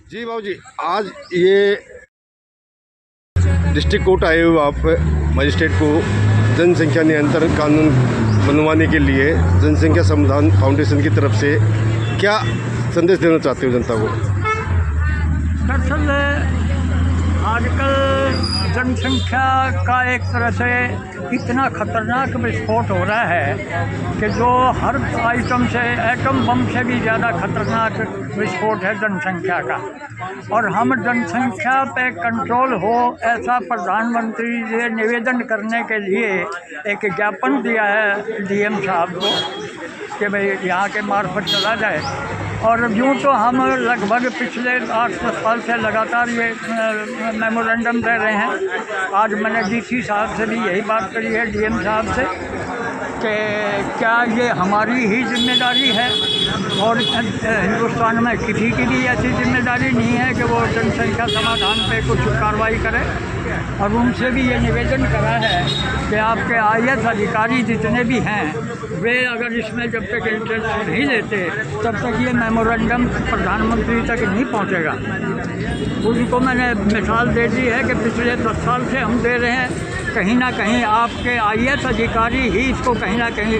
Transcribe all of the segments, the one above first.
जी बाबू जी, आज ये district court आए हुए आप मजिस्ट्रेट को जनसंख्या नियंत्रण कानून बनवाने के लिए जनसंख्या समाधान फाउंडेशन की तरफ से क्या संदेश देना चाहते हो जनता को? दरअसल आजकल जनसंख्या का एक तरह से इतना खतरनाक विस्फोट हो रहा है कि जो हर आइटम से एटम बम से भी ज़्यादा खतरनाक विस्फोट है जनसंख्या का। और हम जनसंख्या पे कंट्रोल हो ऐसा प्रधानमंत्री से निवेदन करने के लिए एक ज्ञापन दिया है डीएम साहब को कि भाई यहाँ के मार्फत चला जाए। और यूँ तो हम लगभग पिछले 8-10 साल से लगातार ये मेमोरेंडम दे रहे हैं। आज मैंने डीसी साहब से भी यही बात करी है, डीएम साहब से, कि क्या ये हमारी ही जिम्मेदारी है और हिंदुस्तान में किसी की भी ऐसी जिम्मेदारी नहीं है कि वो जनसंख्या समाधान पे कुछ कार्रवाई करे। और उनसे भी ये निवेदन करा है कि आपके आईएएस अधिकारी जितने भी हैं वे अगर इसमें जब तक इंटरेस्ट नहीं लेते तब तक ये मेमोरेंडम प्रधानमंत्री तक नहीं पहुंचेगा। उनको मैंने मिसाल दे दी है कि पिछले 10 साल से हम दे रहे हैं, कहीं ना कहीं आपके आईएएस अधिकारी ही इसको कहीं ना कहीं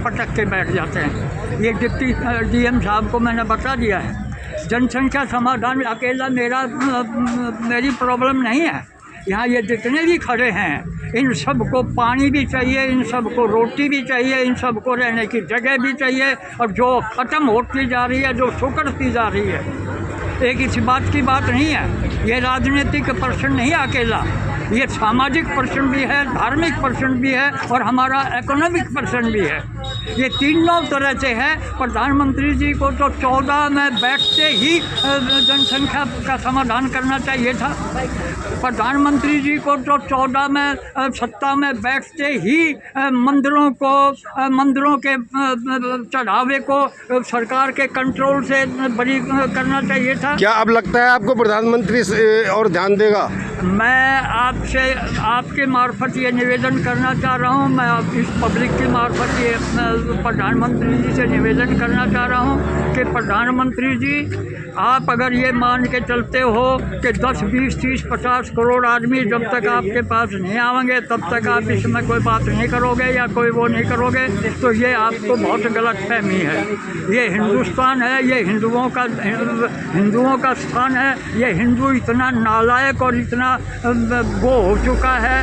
पटक के बैठ जाते हैं। ये डिप्टी डीएम साहब को मैंने बता दिया है। जनसंख्या समाधान अकेला मेरी प्रॉब्लम नहीं है। यहाँ ये जितने भी खड़े हैं इन सबको पानी भी चाहिए, इन सबको रोटी भी चाहिए, इन सबको रहने की जगह भी चाहिए। और जो ख़त्म होती जा रही है, जो सुकड़ती जा रही है, एक इस बात की बात नहीं है। ये राजनीतिक प्रश्न नहीं अकेला, ये सामाजिक प्रश्न भी है, धार्मिक प्रश्न भी है और हमारा इकोनॉमिक प्रश्न भी है। ये तीनों तरह से है। प्रधानमंत्री जी को तो 14 में बैठते ही जनसंख्या का समाधान करना चाहिए था। प्रधानमंत्री जी को तो 14 में सत्ता में बैठते ही मंदिरों के चढ़ावे को सरकार के कंट्रोल से बरी करना चाहिए था। क्या अब लगता है आपको प्रधानमंत्री और ध्यान देगा? मैं आपसे आपके मार्फत ये निवेदन करना चाह रहा हूँ, मैं इस पब्लिक के मार्फत ये प्रधानमंत्री जी से निवेदन करना चाह रहा हूँ कि प्रधानमंत्री जी आप अगर ये मान के चलते हो कि 10, 20, 30, 50 करोड़ आदमी जब तक आपके पास नहीं आएंगे तब तक आप इसमें कोई बात नहीं करोगे या कोई वो नहीं करोगे, तो ये आपको बहुत गलत फहमी है। ये हिंदुस्तान है, ये हिंदुओं का स्थान है। ये हिंदू इतना नालायक और इतना वो हो चुका है,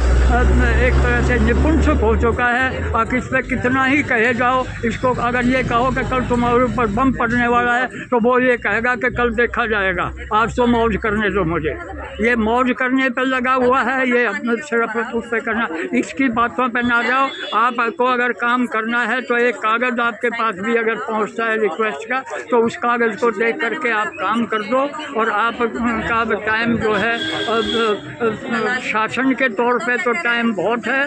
एक तरह से निपुंसक हो चुका है। और इस पर कितना ही कहे जाओ, इसको अगर ये कहो कि कल तुम्हारे ऊपर बम पड़ने वाला है तो वो ये कहेगा कि कल देखा जाएगा, आज तो मौज करने दो मुझे। ये मौज करने पर लगा हुआ है, ये अपने सिर्फ उस पर करना, इसकी बातों पर ना जाओ। आपको अगर काम करना है तो एक कागज़ आपके पास भी अगर पहुंचता है रिक्वेस्ट का, तो उस कागज़ को देख करके आप काम कर दो। और आपका टाइम जो है शासन के तौर पे तो टाइम बहुत है,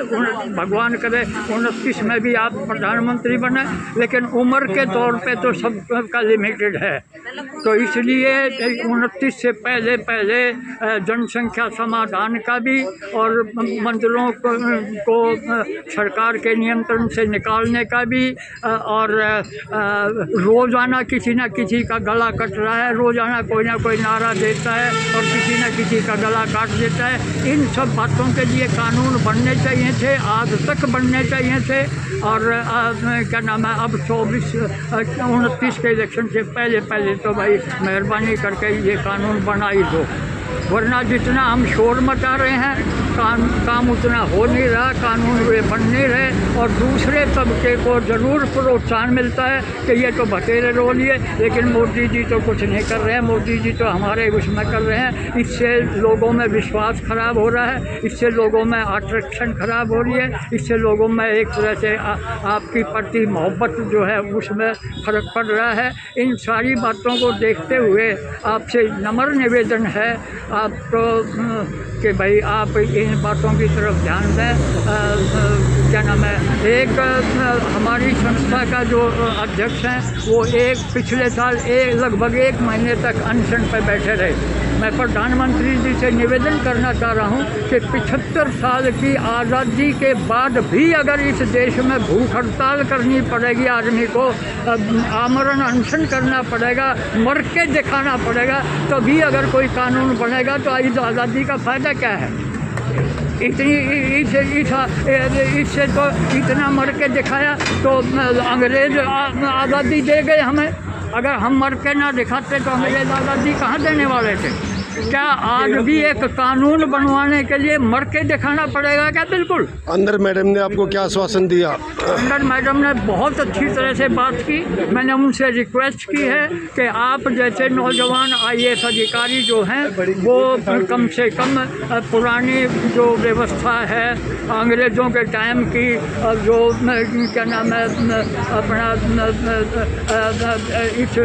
भगवान करे 29 में भी आप प्रधानमंत्री बने, लेकिन उम्र के तौर पे तो सबका लिमिटेड है। तो इसलिए 29 से पहले जनसंख्या समाधान का भी और मंदिरों को सरकार के नियंत्रण से निकालने का भी, और रोज़ाना किसी न किसी का गला कट रहा है, रोज़ाना कोई ना कोई नारा देता है और किसी न किसी का गला काट देता है। इन सब बातों के लिए कानून बनने चाहिए थे, आज तक बनने चाहिए थे। और क्या नाम है, अब 29 के इलेक्शन से पहले तो भाई मेहरबानी करके ये कानून बना ही दो, वरना जितना हम शोर मचा रहे हैं काम उतना हो नहीं रहा, कानून वे बन नहीं रहे। और दूसरे तबके को ज़रूर प्रोत्साहन मिलता है कि ये तो बटेरे रो लिए, लेकिन मोदी जी तो कुछ नहीं कर रहे हैं, मोदी जी तो हमारे उसमें कर रहे हैं। इससे लोगों में विश्वास खराब हो रहा है, इससे लोगों में अट्रैक्शन खराब हो रही है, इससे लोगों में एक तरह से आपकी प्रति मोहब्बत जो है उसमें फ़र्क पड़ रहा है। इन सारी बातों को देखते हुए आपसे नम्र निवेदन है आपको कि भाई आप इन बातों की तरफ ध्यान दें। क्या नाम है, एक हमारी संस्था का जो अध्यक्ष हैं वो पिछले साल लगभग 1 महीने तक अनशन पर बैठे रहे। मैं प्रधानमंत्री जी से निवेदन करना चाह रहा हूँ कि 75 साल की आज़ादी के बाद भी अगर इस देश में भूख हड़ताल करनी पड़ेगी, आदमी को आमरण अनशन करना पड़ेगा, मर के दिखाना पड़ेगा, तभी अगर कोई कानून बनेगा तो इस आज़ादी का फ़ायदा क्या है? इससे तो इतना मर के दिखाया तो अंग्रेज़ आज़ादी दे गए हमें। अगर हम मर के ना दिखाते तो अंग्रेज़ आज़ादी कहाँ देने वाले थे? क्या आज भी एक कानून बनवाने के लिए मर के दिखाना पड़ेगा क्या? बिल्कुल। अंदर मैडम ने आपको क्या आश्वासन दिया? अंदर मैडम ने बहुत अच्छी तरह से बात की। मैंने उनसे रिक्वेस्ट की है कि आप जैसे नौजवान IAS अधिकारी जो हैं वो कम से कम पुरानी जो व्यवस्था है अंग्रेज़ों के टाइम की, जो क्या नाम है अपना इस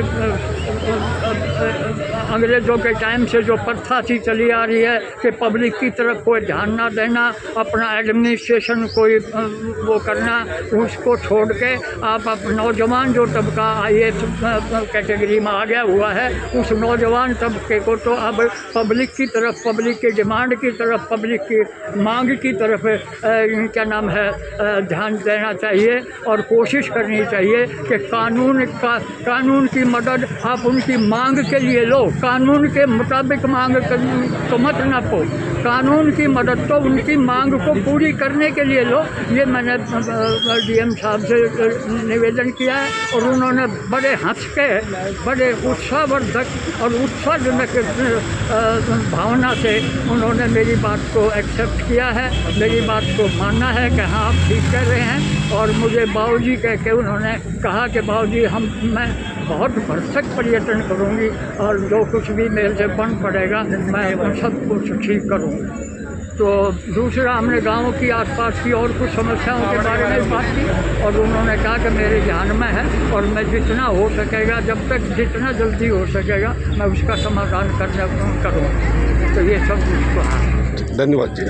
अंग्रेज़ों के टाइम से जो प्रथा सी चली आ रही है कि पब्लिक की तरफ कोई ध्यान ना देना, अपना एडमिनिस्ट्रेशन कोई वो करना, उसको छोड़ के आप नौजवान जो तबका IAS कैटेगरी में आ गया हुआ है, उस नौजवान तबके को तो अब पब्लिक की तरफ, पब्लिक की डिमांड की तरफ, पब्लिक की मांग की तरफ क्या नाम है ध्यान देना चाहिए और कोशिश करनी चाहिए कि कानून की मदद आप उनकी मांग के लिए लो। कानून के मुताबिक मांग तो मत ना पो, कानून की मदद तो उनकी मांग को पूरी करने के लिए लो। ये मैंने DM साहब से निवेदन किया है और उन्होंने बड़े हंस के, बड़े उत्साहवर्धक और उत्साहजनक भावना से उन्होंने मेरी बात को एक्सेप्ट किया है, मेरी बात को माना है कि हाँ आप ठीक कर रहे हैं। और मुझे बाबूजी कह के उन्होंने कहा कि बाबूजी मैं बहुत भरसक पर्यटन करूँगी और जो कुछ भी मेरे से बन पड़ेगा मैं उन सब कुछ ठीक करूँगी। तो दूसरा हमने गाँव की आसपास की और कुछ समस्याओं के बारे में बात की और उन्होंने कहा कि मेरे ध्यान में है और मैं जितना हो सकेगा, जब तक जितना जल्दी हो सकेगा मैं उसका समाधान करूँगा। तो ये सब कुछ कहा। धन्यवाद जी।